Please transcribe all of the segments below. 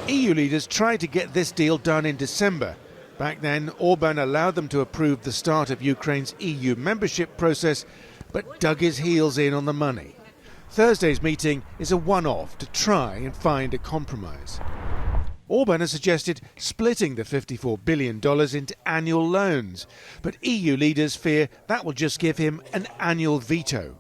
EU leaders tried to get this deal done in December. Back then, Orban allowed them to approve the start of Ukraine's EU membership process, but dug his heels in on the money. Thursday's meeting is a one-off to try and find a compromise. Orban has suggested splitting the $54 billion into annual loans, but EU leaders fear that will just give him an annual veto.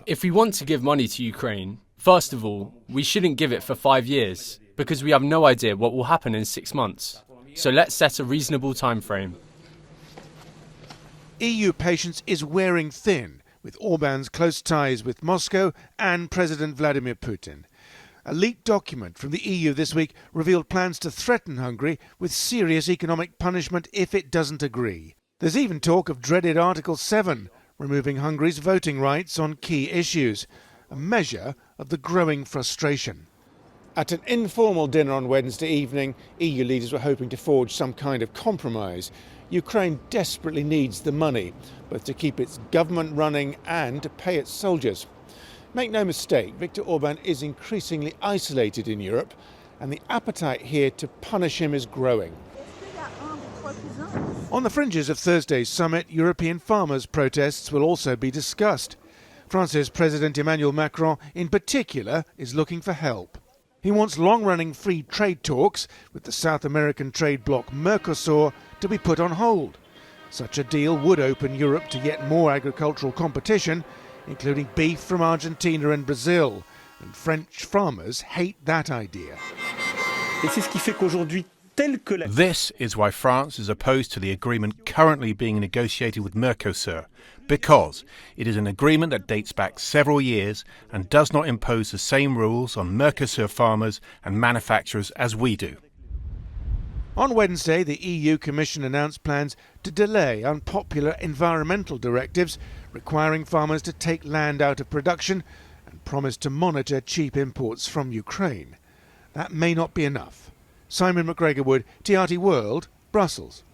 If we want to give money to Ukraine, first of all, we shouldn't give it for 5 years, because we have no idea what will happen in 6 months. So let's set a reasonable time frame. EU patience is wearing thin, with Orban's close ties with Moscow and President Vladimir Putin. A leaked document from the EU this week revealed plans to threaten Hungary with serious economic punishment if it doesn't agree. There's even talk of dreaded Article 7, removing Hungary's voting rights on key issues, a measure of the growing frustration. At an informal dinner on Wednesday evening, EU leaders were hoping to forge some kind of compromise. Ukraine desperately needs the money, both to keep its government running and to pay its soldiers. Make no mistake, Viktor Orban is increasingly isolated in Europe, and the appetite here to punish him is growing. On the fringes of Thursday's summit, European farmers' protests will also be discussed. France's President Emmanuel Macron, in particular, is looking for help. He wants long-running free trade talks with the South American trade bloc Mercosur to be put on hold. Such a deal would open Europe to yet more agricultural competition, including beef from Argentina and Brazil, and French farmers hate that idea. This is why France is opposed to the agreement currently being negotiated with Mercosur, because it is an agreement that dates back several years and does not impose the same rules on Mercosur farmers and manufacturers as we do. On Wednesday, the EU Commission announced plans to delay unpopular environmental directives requiring farmers to take land out of production and promised to monitor cheap imports from Ukraine. That may not be enough. Simon McGregor-Wood, TRT World, Brussels.